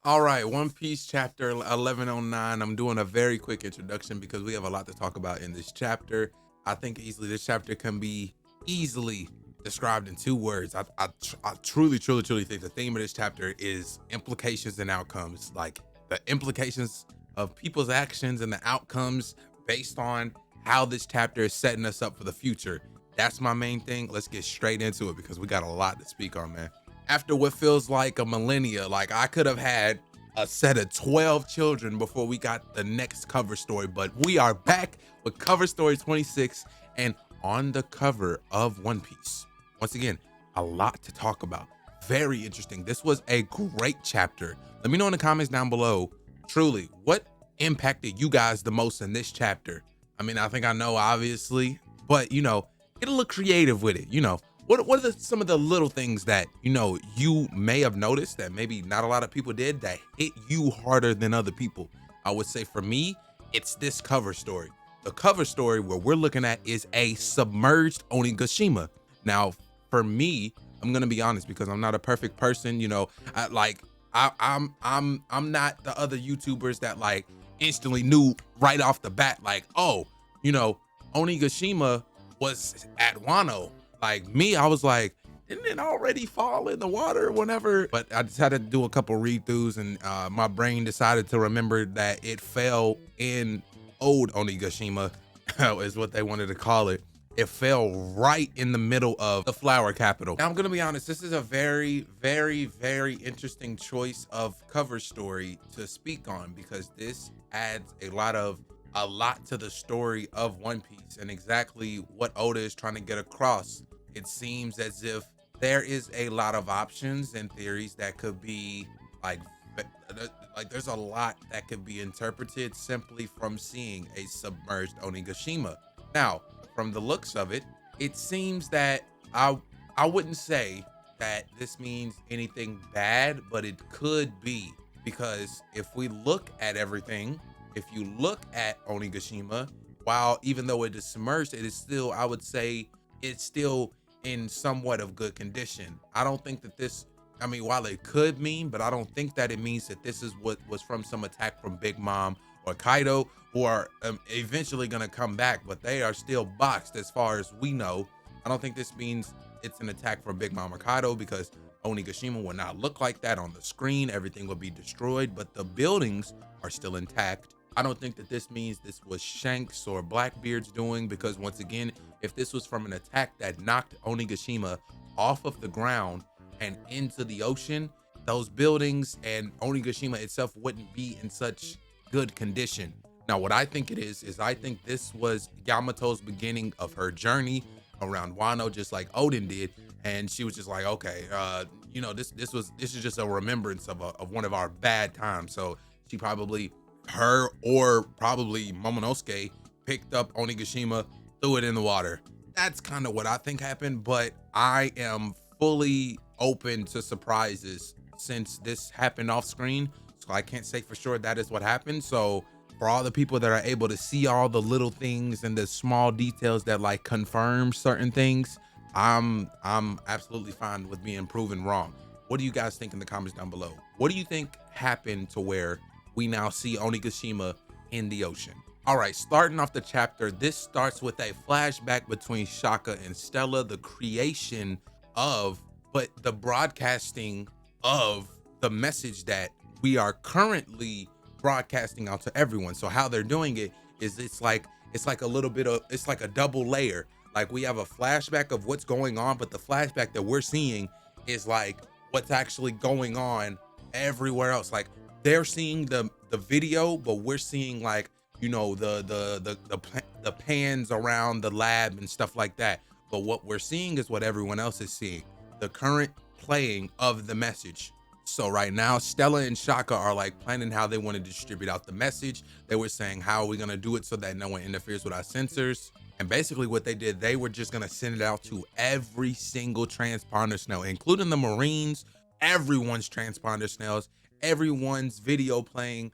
All right, One Piece chapter 1109. I'm doing a very quick introduction because we have a lot to talk about in this chapter. I think easily this chapter can be easily described in two words. I truly think the theme of this chapter is implications and outcomes, like the implications of people's actions and the outcomes based on how this chapter is setting us up for the future. That's my main thing. Let's get straight into it because we got a lot to speak on, man. After what feels like a millennia, like I could have had a set of 12 children before we got the next cover story, but we are back with cover story 26 and on the cover of One Piece. Once again, a lot to talk about. Very interesting. This was a great chapter. Let me know in the comments down below, truly, what impacted you guys the most in this chapter? I mean, I think I know, obviously, but get a little creative with it. What are some of the little things that you may have noticed that maybe not a lot of people did that hit you harder than other people? I would say for me, it's this cover story. The cover story where we're looking at is a submerged Onigashima. Now, for me, I'm gonna be honest because I'm not a perfect person. I'm not the other YouTubers that like instantly knew right off the bat, like, oh, Onigashima was at Wano. Like me, I was like, didn't it already fall in the water whenever? But I decided to do a couple read-throughs and my brain decided to remember that it fell in old Onigashima, is what they wanted to call it. It fell right in the middle of the flower capital. Now, I'm gonna be honest, this is a very interesting choice of cover story to speak on because this adds a lot to the story of One Piece and exactly what Oda is trying to get across. It seems as if there is a lot of options and theories that could be like there's a lot that could be interpreted simply from seeing a submerged Onigashima. Now, from the looks of it, it seems that I wouldn't say that this means anything bad, but it could be because if we look at everything, if you look at Onigashima, while even though it is submerged, it is still, I would say, it's still in somewhat of good condition. I don't think that this, I mean, while it could mean, but I don't think that it means that this is what was from some attack from Big Mom or Kaido, who are eventually going to come back, but they are still boxed as far as we know. I don't think this means it's an attack from Big Mom or Kaido because Onigashima will not look like that on the screen. Everything will be destroyed, but the buildings are still intact. I don't think that this means this was Shanks or Blackbeard's doing because once again, if this was from an attack that knocked Onigashima off of the ground and into the ocean, those buildings and Onigashima itself wouldn't be in such good condition. Now, what I think it is I think this was Yamato's beginning of her journey around Wano, just like Odin did. And she was just like, okay, this is just a remembrance of one of our bad times. So she probably, her or probably Momonosuke picked up Onigashima, threw it in the water. That's kind of what I think happened, but I am fully open to surprises since this happened off screen. So I can't say for sure that is what happened. So for all the people that are able to see all the little things and the small details that like confirm certain things, I'm absolutely fine with being proven wrong. What do you guys think in the comments down below? What do you think happened to where we now see Onigashima in the ocean? All right, starting off the chapter, this starts with a flashback between Shaka and Stella, the creation of, but the broadcasting of the message that we are currently broadcasting out to everyone. So how they're doing it is it's like a little bit of, it's like a double layer. Like we have a flashback of what's going on, but the flashback that we're seeing is like what's actually going on everywhere else. Like they're seeing the video, but we're seeing like, the pans around the lab and stuff like that. But what we're seeing is what everyone else is seeing, the current playing of the message. So right now, Stella and Shaka are like planning how they want to distribute out the message. They were saying, how are we going to do it so that no one interferes with our sensors? And basically what they did, they were just going to send it out to every single transponder snail, including the Marines, everyone's transponder snails, everyone's video playing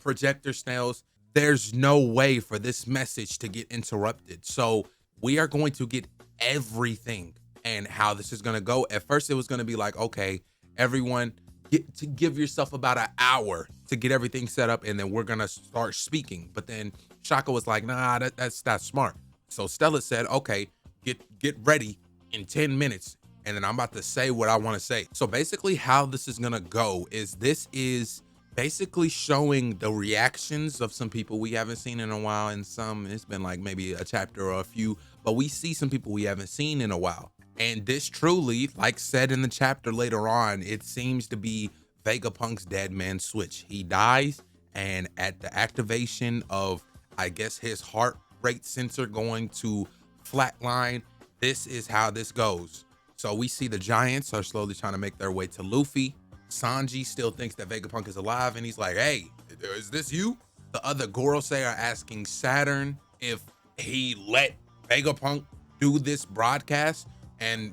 projector snails. There's no way for this message to get interrupted. So we are going to get everything. And how this is going to go. At first, it was going to be like, okay, everyone give yourself about an hour to get everything set up, and then we're gonna start speaking. But then Shaka was like, nah, that's not smart. So Stella said, okay, get ready in 10 minutes, and then I'm about to say what I want to say. So basically how this is gonna go is this is basically showing the reactions of some people we haven't seen in a while, and some, it's been like maybe a chapter or a few, but we see some people we haven't seen in a while. And this truly, like said in the chapter later on, it seems to be Vegapunk's dead man switch. He dies, and at the activation of, I guess, his heart rate sensor going to flatline, this is how this goes. So we see the giants are slowly trying to make their way to Luffy. Sanji still thinks that Vegapunk is alive, and he's like, hey, is this you? The other Gorosei are asking Saturn if he let Vegapunk do this broadcast, and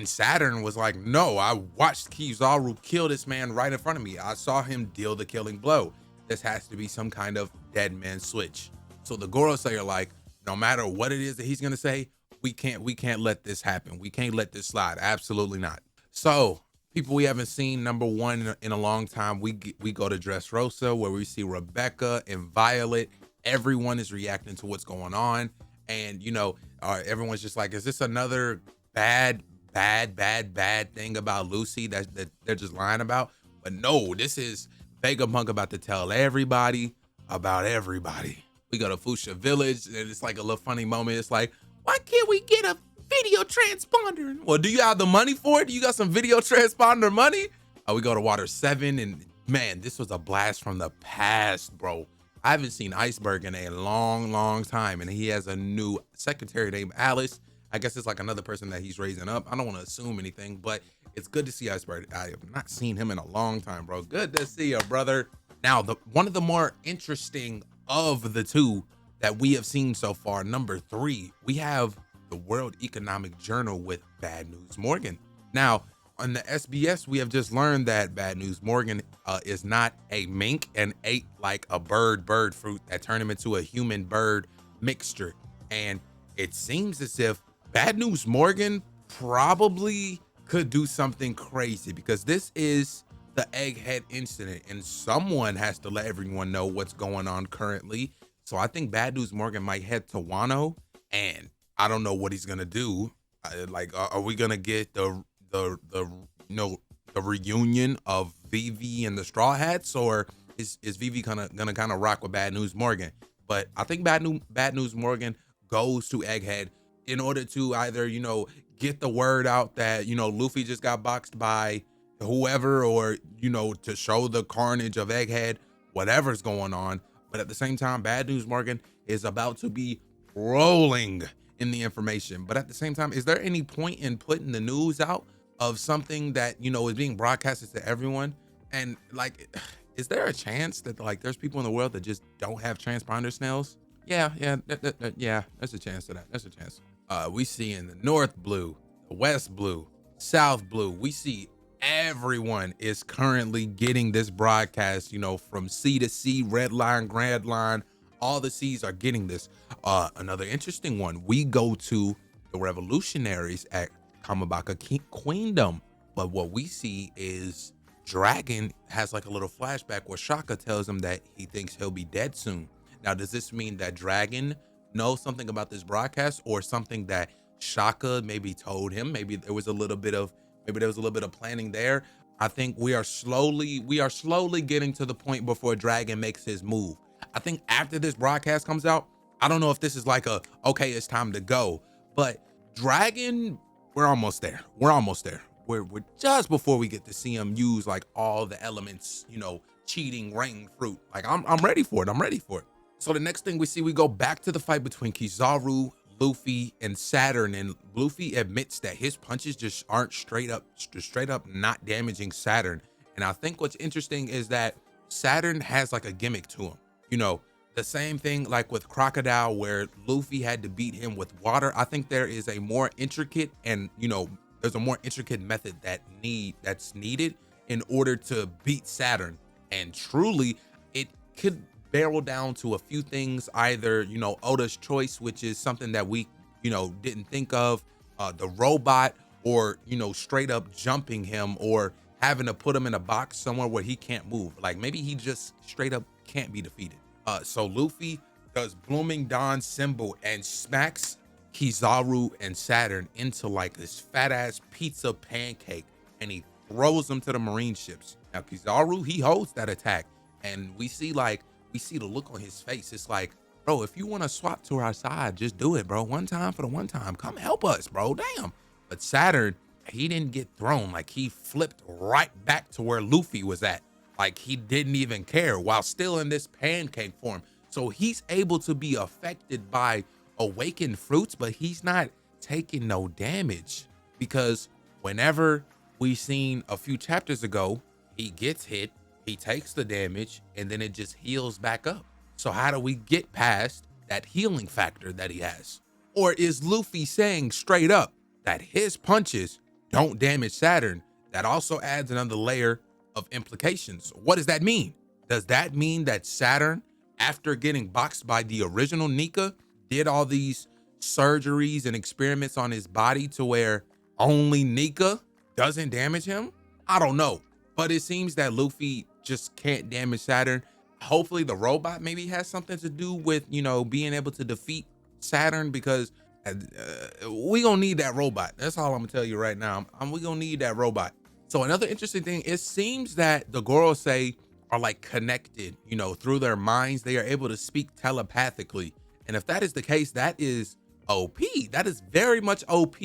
Saturn was like, no, I watched Kizaru kill this man right in front of me. I saw him deal the killing blow. This has to be some kind of dead man switch. So the Gorosei are like, no matter what it is that he's gonna say, we can't let this happen. We can't let this slide. Absolutely not. So people we haven't seen, number one in a long time, we go to Dressrosa, where we see Rebecca and Violet. Everyone is reacting to what's going on, and you know, everyone's just like, is this another bad thing about Lucy that they're just lying about? But no, this is Vegapunk about to tell everybody about everybody. We go to Fuchsia Village, and it's like a little funny moment. It's like, why can't we get a video transponder? Well, do you have the money for it? Do you got some video transponder money? We go to Water 7, and man, this was a blast from the past, bro. I haven't seen Iceberg in a long time, and he has a new secretary named Alice. I guess it's like another person that he's raising up. I don't want to assume anything, but it's good to see Iceberg. I have not seen him in a long time, bro. Good to see you, brother. Now, one of the more interesting of the two that we have seen so far, number 3, we have the World Economic Journal with Bad News Morgan. Now, on the SBS, we have just learned that Bad News Morgan is not a mink and ate like a bird fruit that turned him into a human bird mixture. And it seems as if Bad News Morgan probably could do something crazy, because this is the Egghead incident, and someone has to let everyone know what's going on currently. So I think Bad News Morgan might head to Wano, and I don't know what he's gonna do. Are we gonna get the reunion of Vivi and the Straw Hats, or is Vivi gonna kind of rock with Bad News Morgan? But I think Bad News Morgan goes to Egghead in order to either, you know, get the word out that, you know, Luffy just got boxed by whoever, or, you know, to show the carnage of Egghead, whatever's going on. But at the same time, Bad News Morgan is about to be rolling in the information. But at the same time, is there any point in putting the news out of something that, you know, is being broadcasted to everyone? And like, is there a chance that like there's people in the world that just don't have transponder snails? Yeah, there's a chance to that. There's a chance. We see in the North Blue, the West Blue, South Blue, we see everyone is currently getting this broadcast, you know, from sea to sea, red line, grand line, all the seas are getting this. Another interesting one, we go to the revolutionaries at Kamabaka Queendom, but what we see is Dragon has like a little flashback where Shaka tells him that he thinks he'll be dead soon. Now, does this mean that Dragon knows something about this broadcast, or something that Shaka maybe told him? Maybe there was a little bit of planning there. I think we are slowly getting to the point before Dragon makes his move. I think after this broadcast comes out, I don't know if this is like okay, it's time to go, but Dragon, we're almost there. We're just before we get to see him use like all the elements, you know, cheating, rain, fruit. Like I'm ready for it. So the next thing we see, we go back to the fight between Kizaru, Luffy, and Saturn, and Luffy admits that his punches just aren't straight up not damaging Saturn. And I think what's interesting is that Saturn has like a gimmick to him. You know, the same thing like with Crocodile, where Luffy had to beat him with water. I think there is a more intricate, and you know, there's a more intricate method that's needed in order to beat Saturn. And truly, it could barrel down to a few things, either, you know, Oda's choice, which is something that we, you know, didn't think of, the robot, or, you know, straight up jumping him, or having to put him in a box somewhere where he can't move. Like maybe he just straight up can't be defeated. So Luffy does Blooming Dawn symbol and smacks Kizaru and Saturn into like this fat ass pizza pancake, and he throws them to the marine ships. Now Kizaru, he holds that attack, and we see the look on his face. It's like, bro, if you want to swap to our side, just do it, bro. One time for the one time. Come help us, bro. Damn. But Saturn, he didn't get thrown. Like he flipped right back to where Luffy was at. Like he didn't even care while still in this pancake form. So he's able to be affected by awakened fruits, but he's not taking no damage, because whenever we seen a few chapters ago, he gets hit, he takes the damage, and then it just heals back up. So how do we get past that healing factor that he has? Or is Luffy saying straight up that his punches don't damage Saturn? That also adds another layer of implications. What does that mean? Does that mean that Saturn, after getting boxed by the original Nika, did all these surgeries and experiments on his body to where only Nika doesn't damage him? I don't know, but it seems that Luffy just can't damage Saturn. Hopefully the robot maybe has something to do with, you know, being able to defeat Saturn, because we gonna need that robot. That's all I'm gonna tell you right now. We gonna need that robot. So another interesting thing, it seems that the Gorosei are like connected, you know, through their minds. They are able to speak telepathically. And if that is the case, that is OP. That is very much OP.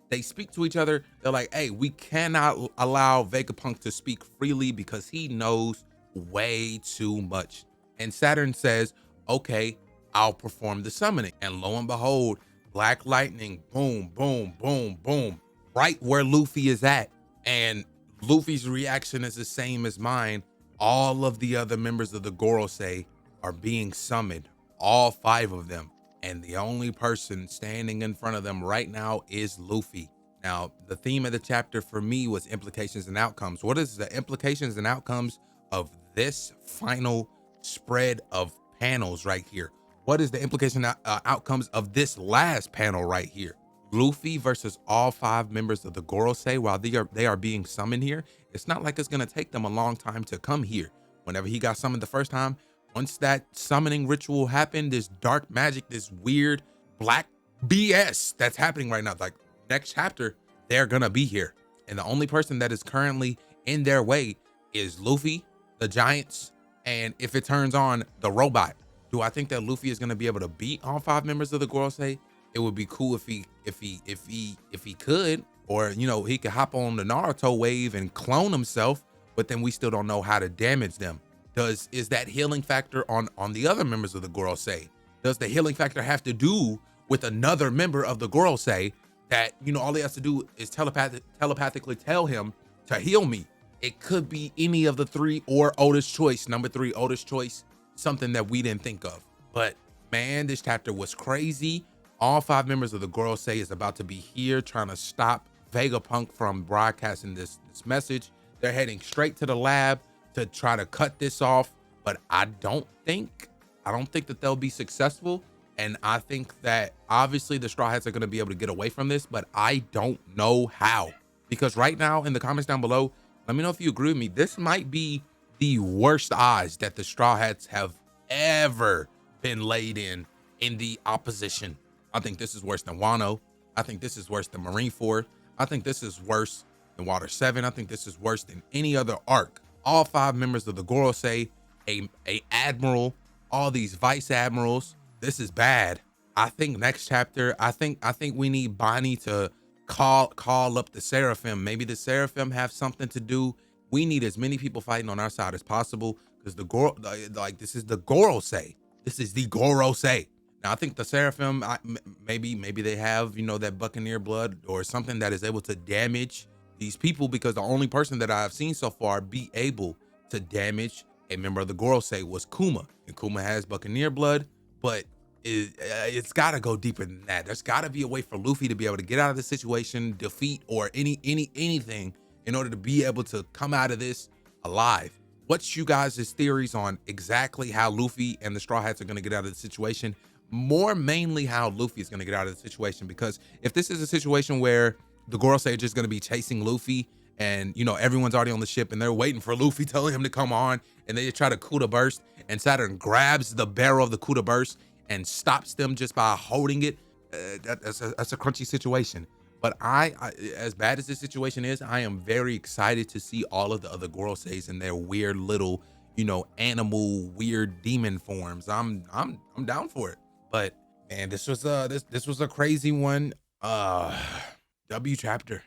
They speak to each other. They're like, hey, we cannot allow Vegapunk to speak freely because he knows way too much. And Saturn says, okay, I'll perform the summoning. And lo and behold, Black Lightning, boom, boom, boom, boom, right where Luffy is at. And Luffy's reaction is the same as mine. All of the other members of the Gorosei are being summoned, all 5 of them. And the only person standing in front of them right now is Luffy. Now, the theme of the chapter for me was implications and outcomes. What is the implications and outcomes of this final spread of panels right here? What is the implication outcomes of this last panel right here? Luffy versus all 5 members of the Gorosei while they are being summoned here. It's not like it's gonna take them a long time to come here. Whenever he got summoned the first time, once that summoning ritual happened, this dark magic, this weird black BS that's happening right now, like next chapter, they're gonna be here. And the only person that is currently in their way is Luffy, the giants, and if it turns on, the robot. Do I think that Luffy is gonna be able to beat all 5 members of the Gorosei? It would be cool if he could, or you know, he could hop on the Naruto wave and clone himself, but then we still don't know how to damage them. Is that healing factor on the other members of the Gorosei? Does the healing factor have to do with another member of the Gorosei that, you know, all he has to do is telepathically tell him to heal me? It could be any of the 3 or Oda's choice, number 3, Oda's choice, something that we didn't think of. But man, this chapter was crazy. All 5 members of the Gorosei is about to be here trying to stop Vegapunk from broadcasting this message. They're heading straight to the lab to try to cut this off, but I don't think that they'll be successful. And I think that obviously the Straw Hats are going to be able to get away from this, but I don't know how. Because right now in the comments down below, let me know if you agree with me. This might be the worst odds that the Straw Hats have ever been laid in the opposition. I think this is worse than Wano. I think this is worse than Marineford. I think this is worse than Water 7. I think this is worse than any other arc. All 5 members of the Gorosei, a admiral, all these vice admirals. This is bad. I think next chapter, I think we need Bonnie to call up the Seraphim. Maybe the Seraphim have something to do. We need as many people fighting on our side as possible, because this is the Gorosei. This is the Gorosei. Now I think the Seraphim, maybe they have, you know, that Buccaneer blood or something that is able to damage these people, because the only person that I've seen so far be able to damage a member of the Gorosei was Kuma, and Kuma has Buccaneer blood, but it's got to go deeper than that. There's got to be a way for Luffy to be able to get out of the situation, defeat, or anything in order to be able to come out of this alive. What's you guys' theories on exactly how Luffy and the Straw Hats are going to get out of the situation? More mainly how Luffy is going to get out of the situation, because if this is a situation where the Gorosei are just going to be chasing Luffy and you know everyone's already on the ship and they're waiting for Luffy telling him to come on, and they try to Kuda burst, and Saturn grabs the barrel of the Kuda burst and stops them just by holding it. That's a crunchy situation. But as bad as this situation is, I am very excited to see all of the other Goroseis in their weird little, you know, animal, weird demon forms. I'm down for it. But man, this was a crazy one. W chapter.